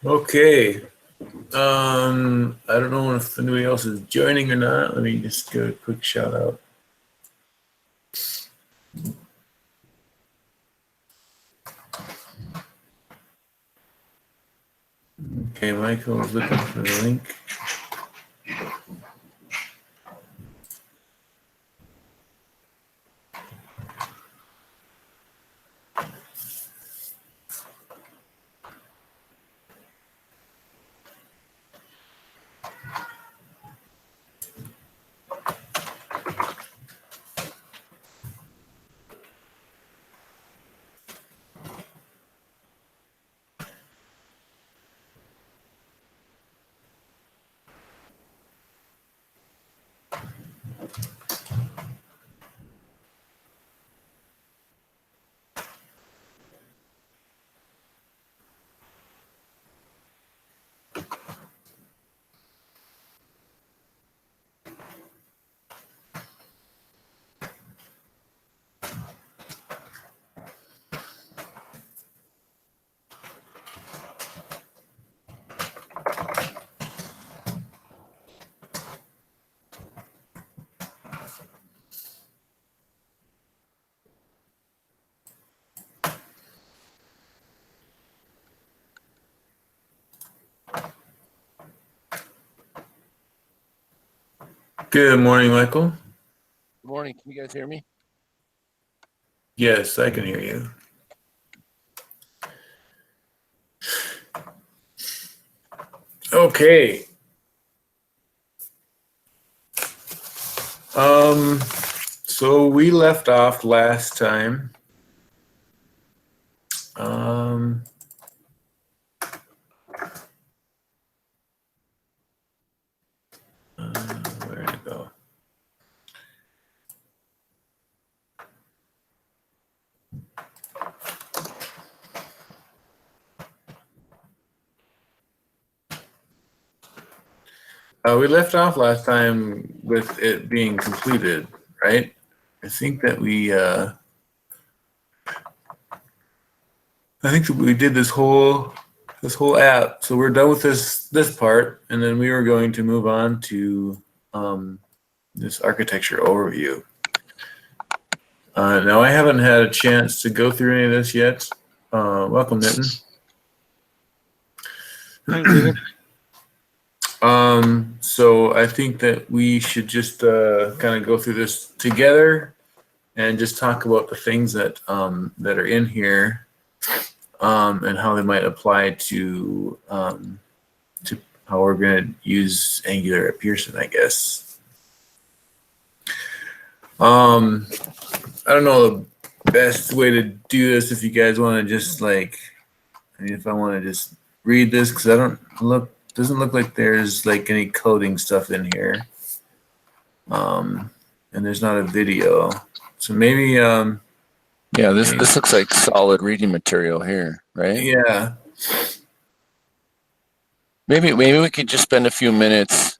Okay. I don't know if anybody else is joining or not. Let me just give a quick shout out. Okay, Michael is looking for the link. Good morning, Michael. Good morning. Can you guys hear me? Yes, I can hear you. Okay. So we left off last time. Where did it go? We left off last time with it being completed, right? I think that we did this whole app. So we're done with this part, and then we were going to move on to this architecture overview. Now I haven't had a chance to go through any of this yet. Welcome, Nitin. So I think that we should just kind of go through this together and just talk about the things that that are in here and how they might apply to how we're going to use Angular at Pearson, I guess. I don't know the best way to do this. If you guys want to just if I want to just read this, because doesn't look like there's like any coding stuff in here. And there's not a video. So maybe yeah, this looks like solid reading material here, right? Yeah. Maybe we could just spend a few minutes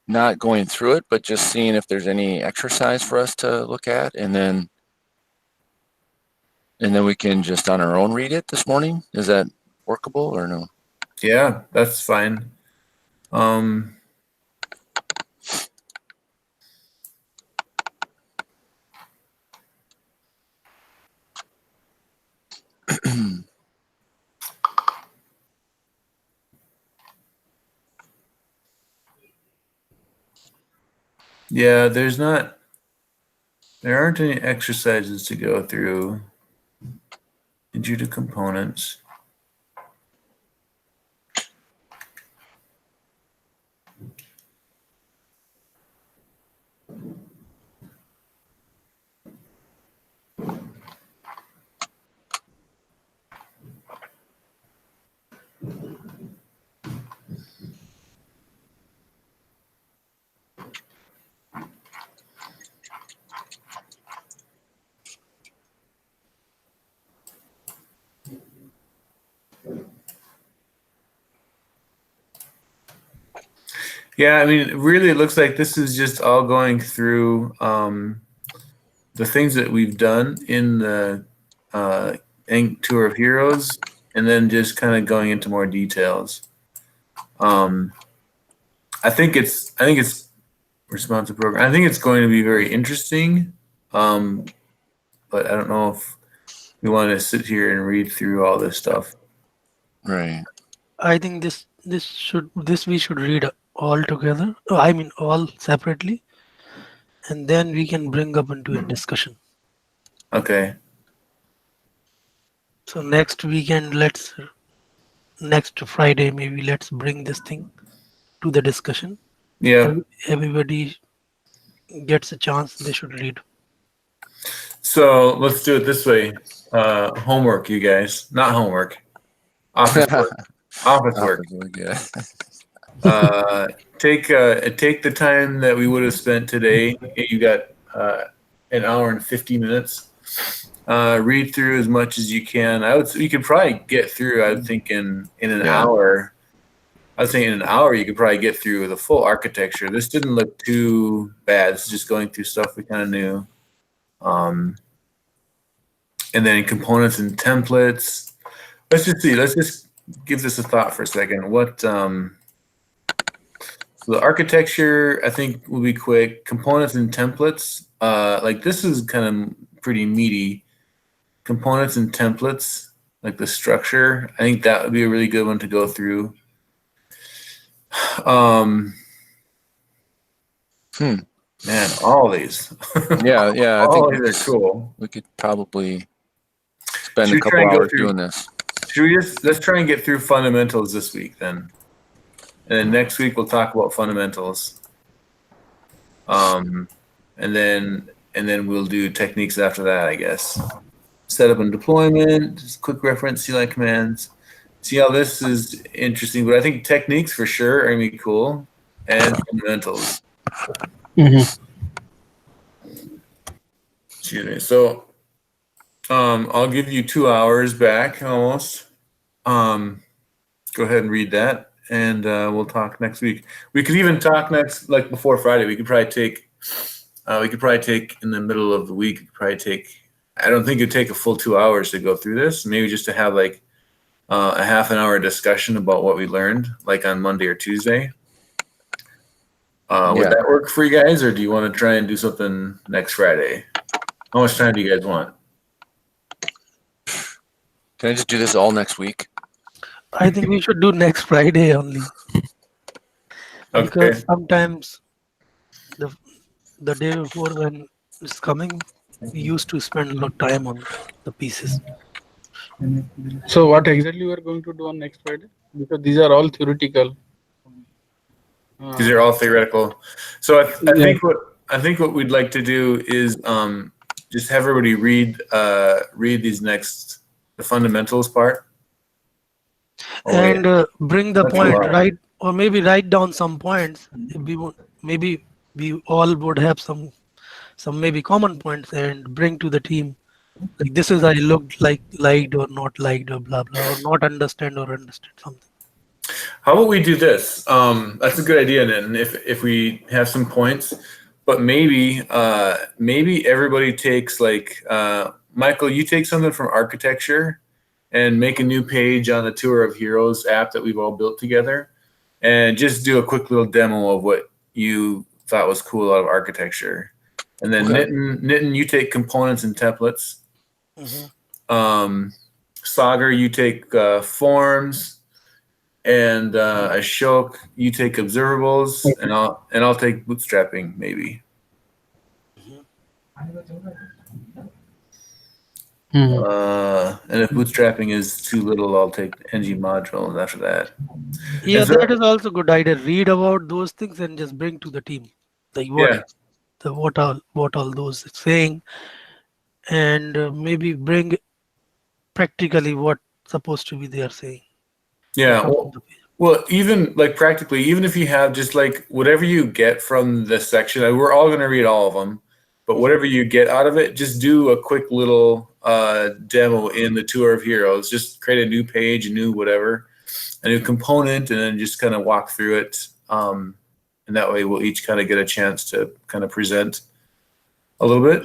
not going through it, but just seeing if there's any exercise for us to look at, and then we can just on our own read it this morning. Is that workable or no? Yeah, that's fine. Yeah, there aren't any exercises to go through due to components. Yeah, I mean, really, it looks like this is just all going through the things that we've done in the Tour of Heroes and then just kind of going into more details. I think it's responsive program. I think it's going to be very interesting. But I don't know if we want to sit here and read through all this stuff. Right. I think this we should read all together. I mean all separately, and then we can bring up into a discussion. Okay. So next Friday maybe let's bring this thing to the discussion. Yeah. Everybody gets a chance. They should read. So let's do it this way. Homework, you guys. Not homework. Office work. Office work. Yeah. Take the time that we would have spent today. You got an hour and 50 minutes. Read through as much as you can. You could probably get through. I think in an hour. I was saying in an hour you could probably get through the full architecture. This didn't look too bad. It's just going through stuff we kind of knew. And then components and templates. Let's just see. Let's just give this a thought for a second. So the architecture, I think, will be quick. Components and templates. Like this is kind of pretty meaty. Components and templates, like the structure. I think that would be a really good one to go through. Man, all these. Yeah. I all think these are cool. we could probably spend Should a we try couple and go hours through- doing this. Should we let's try and get through fundamentals this week then. And then next week we'll talk about fundamentals. And then we'll do techniques after that, I guess. Setup and deployment, just quick reference, CLI commands. See how this is interesting, but I think techniques for sure are gonna be cool. And fundamentals. Excuse me. So I'll give you 2 hours back almost. Go ahead and read that, and we'll talk next week. We could even talk before Friday. We could probably take in the middle of the week. I don't think it'd take a full 2 hours to go through this. Maybe just to have like a half an hour discussion about what we learned, like on Monday or Tuesday. Would that work for you guys, or do you want to try and do something next Friday? How much time do you guys want? Can I just do this all next week? I think we should do next Friday only. Okay. Because sometimes the day before when it's coming, we used to spend a lot of time on the pieces. So what exactly we are going to do on next Friday? Because these are all theoretical. These are all theoretical. So I think what we'd like to do is just have everybody read the fundamentals part. And bring the That's a point, lot. right? Or maybe write down some points. Maybe we all would have some maybe common points and bring to the team. Like this is I looked liked or not liked or blah blah or not understand or understand something. How about we do this? That's a good idea, Nitin. If we have some points, but maybe everybody takes Michael, you take something from architecture and make a new page on the Tour of Heroes app that we've all built together, and just do a quick little demo of what you thought was cool out of architecture. And then Nitin, you take components and templates. Sagar, you take forms. And Ashok, you take observables, and I'll take bootstrapping maybe. And if bootstrapping is too little, I'll take ng modules after that. Yeah, And so- that is also a good idea. Read about those things and just bring to the team. Like what all those saying, and maybe bring practically what supposed to be they are saying. Yeah. Well, even practically, even if you have just whatever you get from the section, we're all going to read all of them, but whatever you get out of it, just do a quick little demo in the Tour of Heroes. Just create a new page, a new whatever, a new component, and then just kind of walk through it. And that way we'll each kind of get a chance to kind of present a little bit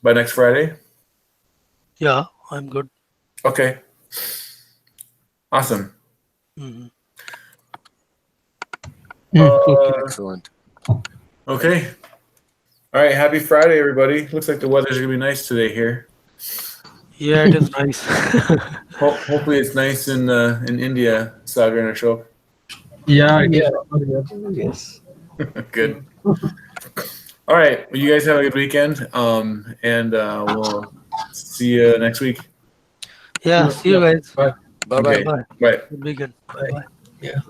by next Friday. Yeah, I'm good. Okay. Awesome. Mhm. Okay. Excellent. Okay. All right. Happy Friday, everybody. Looks like the weather's gonna be nice today here. Yeah, it is nice. Hopefully, it's nice in India, Sagar and Ashok. Yeah. Yes. Good. All right. Well, you guys have a good weekend. And we'll see you next week. Yeah, see you guys. Bye. Bye bye. Okay. Bye. Bye. Good weekend. Bye. Bye. Yeah.